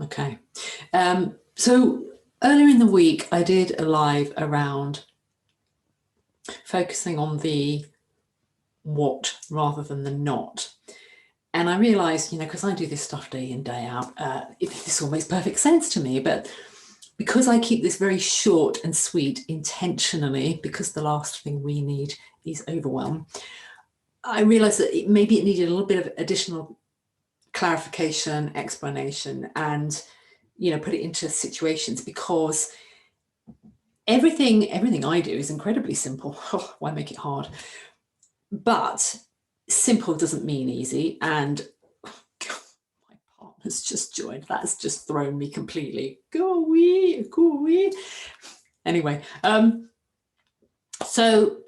Okay. So earlier in the week, I did a live around focusing on the what rather than the not. And I realized, because I do this stuff day in, day out, this all makes perfect sense to me. But because I keep this very short and sweet intentionally, because the last thing we need is overwhelm, I realized that maybe it needed a little bit of additional clarification, explanation, and put it into situations, because everything I do is incredibly simple. Oh, why make it hard? But simple doesn't mean easy. And my partner's just joined. That's just thrown me completely. Go away. Anyway, so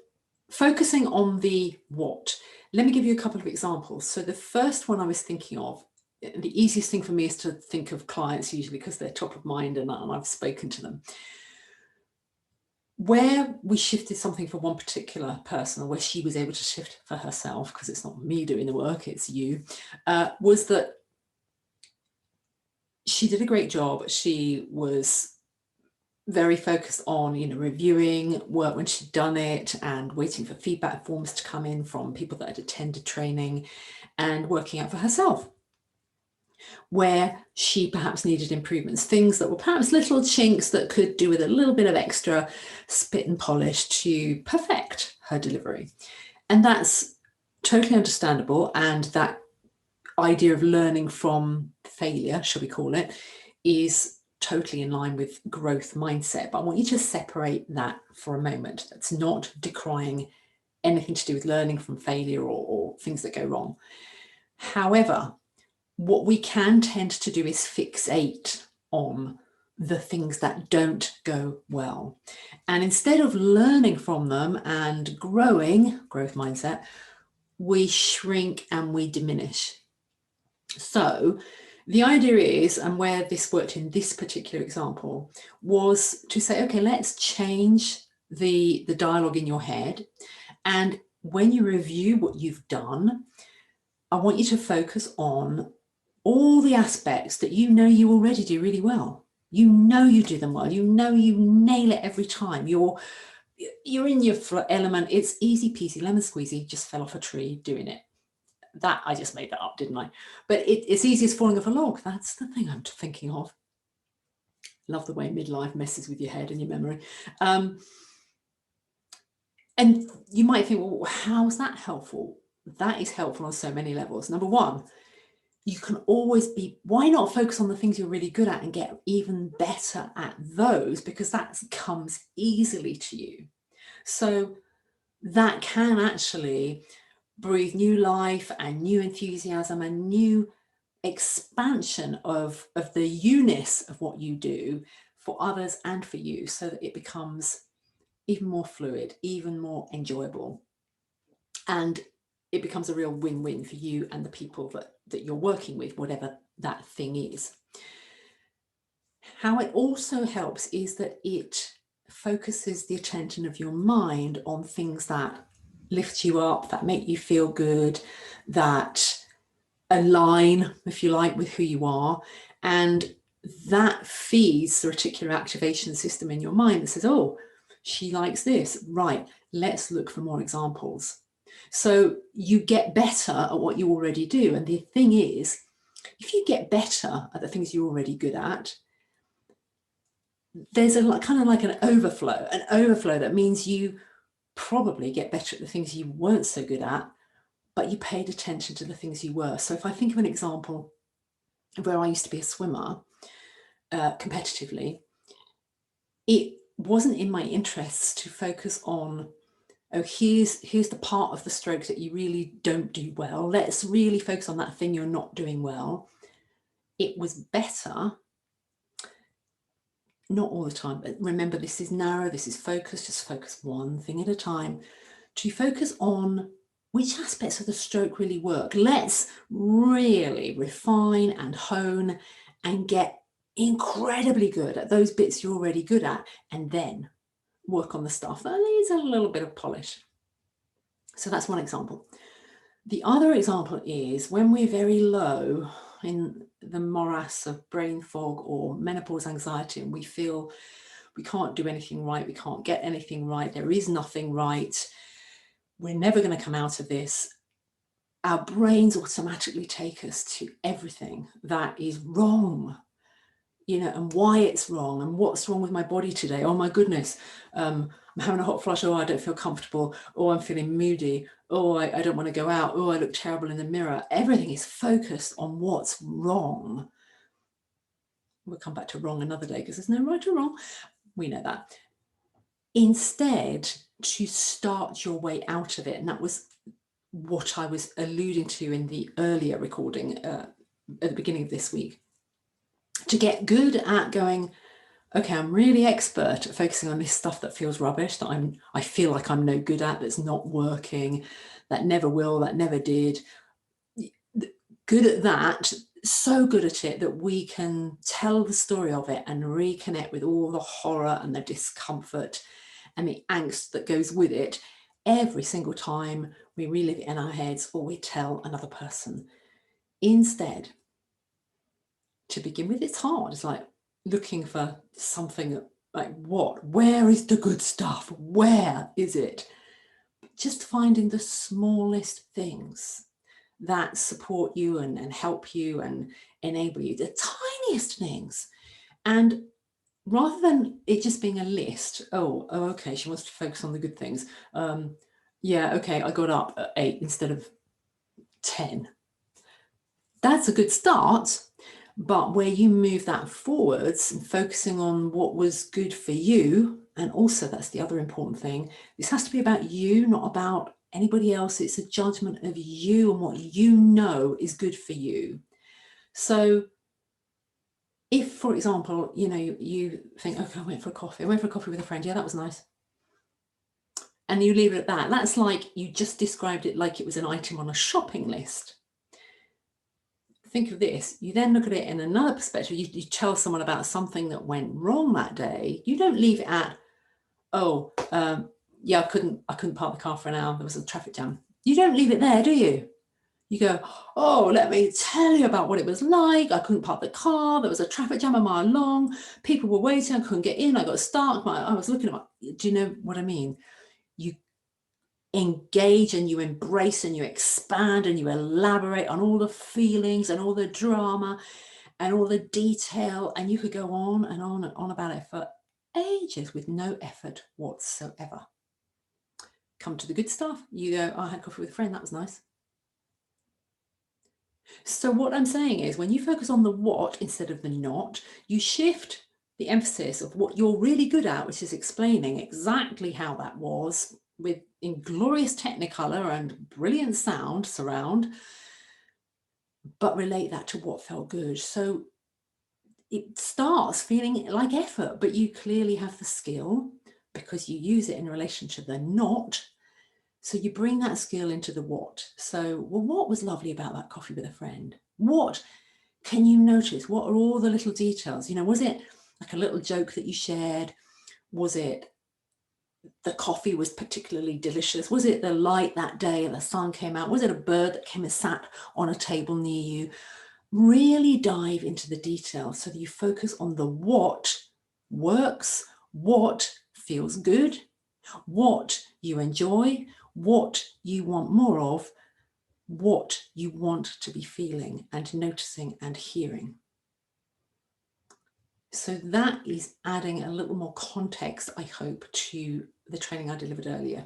focusing on the what. Let me give you a couple of examples. So the first one I was thinking of, the easiest thing for me is to think of clients usually because they're top of mind and I've spoken to them. Where we shifted something for one particular person, or where she was able to shift for herself, because it's not me doing the work, it's you, was that she did a great job. She was very focused on, reviewing work when she'd done it and waiting for feedback forms to come in from people that had attended training and working out for herself where she perhaps needed improvements, things that were perhaps little chinks that could do with a little bit of extra spit and polish to perfect her delivery. And that's totally understandable. And that idea of learning from failure, shall we call it, is totally in line with growth mindset. But I want you to separate that for a moment. That's not decrying anything to do with learning from failure or things that go wrong. However, what we can tend to do is fixate on the things that don't go well. And instead of learning from them and growing, growth mindset, we shrink and we diminish. So the idea is, and where this worked in this particular example, was to say, okay, let's change the dialogue in your head. And when you review what you've done, I want you to focus on all the aspects that you already do really well. You do them well. You nail it every time. You're in your element. It's easy peasy, lemon squeezy, just fell off a tree doing it. That, I just made that up, didn't I? But it's easy as falling off a log. That's the thing I'm thinking of. Love the way midlife messes with your head and your memory. And you might think, well, how is that helpful? That is helpful on so many levels. Number one, you can always why not focus on the things you're really good at and get even better at those, because that comes easily to you. So that can actually breathe new life and new enthusiasm and new expansion of the you-ness of what you do for others and for you, so that it becomes even more fluid, even more enjoyable. And it becomes a real win-win for you and the people that you're working with, whatever that thing is. How it also helps is that it focuses the attention of your mind on things that lift you up, that make you feel good, that align, if you like, with who you are. And that feeds the reticular activation system in your mind that says, oh, she likes this. Right, let's look for more examples. So you get better at what you already do. And the thing is, if you get better at the things you're already good at, there's a kind of like an overflow that means you probably get better at the things you weren't so good at, but you paid attention to the things you were. So if I think of an example where I used to be a swimmer competitively, it wasn't in my interests to focus on, oh, here's the part of the stroke that you really don't do well. Let's really focus on that thing you're not doing well. It was better, not all the time, but remember, this is narrow, this is focused, just focus one thing at a time, to focus on which aspects of the stroke really work. Let's really refine and hone and get incredibly good at those bits you're already good at, and then work on the stuff that needs a little bit of polish. So that's one example. The other example is when we're very low, in the morass of brain fog or menopause anxiety, and we feel we can't do anything right, we can't get anything right, there is nothing right, we're never going to come out of this, our brains automatically take us to everything that is wrong, and why it's wrong and what's wrong with my body today. Oh my goodness, I'm having a hot flush. Oh, I don't feel comfortable. Oh, I'm feeling moody. Oh, I don't want to go out. Oh, I look terrible in the mirror. Everything is focused on what's wrong. We'll come back to wrong another day because there's no right or wrong. We know that. Instead, to start your way out of it, and that was what I was alluding to in the earlier recording at the beginning of this week, to get good at going, okay, I'm really expert at focusing on this stuff that feels rubbish, that I feel like I'm no good at, that's not working, that never will, that never did. Good at that, so good at it that we can tell the story of it and reconnect with all the horror and the discomfort and the angst that goes with it every single time we relive it in our heads or we tell another person. Instead, to begin with, it's hard. It's like looking for something like where is the good stuff? Where is it? Just finding the smallest things that support you and help you and enable you, the tiniest things. And rather than it just being a list, oh, okay, she wants to focus on the good things. Yeah, okay, I got up at 8 instead of 10. That's a good start. But where you move that forwards and focusing on what was good for you, and also that's the other important thing, this has to be about you, not about anybody else. It's a judgment of you and what you know is good for you. So if, for example, you think, okay, I went for a coffee with a friend. Yeah, that was nice. And you leave it at that. That's like you just described it like it was an item on a shopping list. Think of this, you then look at it in another perspective. You tell someone about something that went wrong that day. You don't leave it at, yeah, I couldn't park the car for an hour, there was a traffic jam. You don't leave it there, do you? You go, oh, let me tell you about what it was like. I couldn't park the car, there was a traffic jam a mile long, people were waiting, I couldn't get in, I got stuck, I was looking at do you know what I mean? You engage and you embrace and you expand and you elaborate on all the feelings and all the drama and all the detail, and you could go on and on and on about it for ages with no effort whatsoever. Come to the good stuff, you go, I had coffee with a friend, that was nice. So what I'm saying is, when you focus on the what instead of the not, you shift the emphasis of what you're really good at, which is explaining exactly how that was with inglorious technicolor and brilliant sound surround, but relate that to what felt good. So it starts feeling like effort, but you clearly have the skill because you use it in relation to the not. So you bring that skill into the what. So, well, what was lovely about that coffee with a friend? What can you notice? What are all the little details? Was it like a little joke that you shared? Was it the coffee was particularly delicious? Was it the light that day and the sun came out? Was it a bird that came and sat on a table near you? Really dive into the details so that you focus on the what works, what feels good, what you enjoy, what you want more of, what you want to be feeling and noticing and hearing. So that is adding a little more context, I hope, to the training I delivered earlier.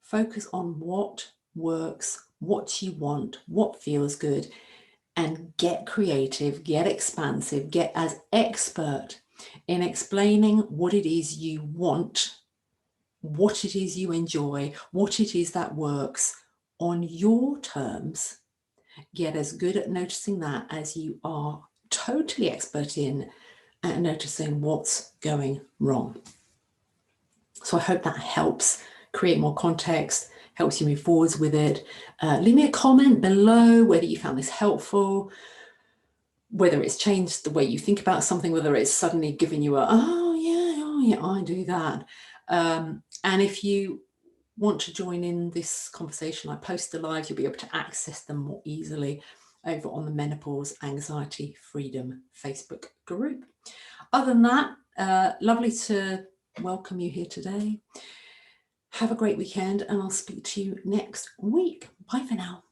Focus on what works, what you want, what feels good, and get creative, get expansive, get as expert in explaining what it is you want, what it is you enjoy, what it is that works on your terms. Get as good at noticing that as you are totally expert in at noticing what's going wrong. So I hope that helps create more context, helps you move forwards with it. Leave me a comment below whether you found this helpful, whether it's changed the way you think about something, whether it's suddenly given you oh yeah, I do that. And if you want to join in this conversation, I post the lives, you'll be able to access them more easily. over on the Menopause Anxiety Freedom Facebook group. Other than that, lovely to welcome you here today. Have a great weekend, and I'll speak to you next week. Bye for now.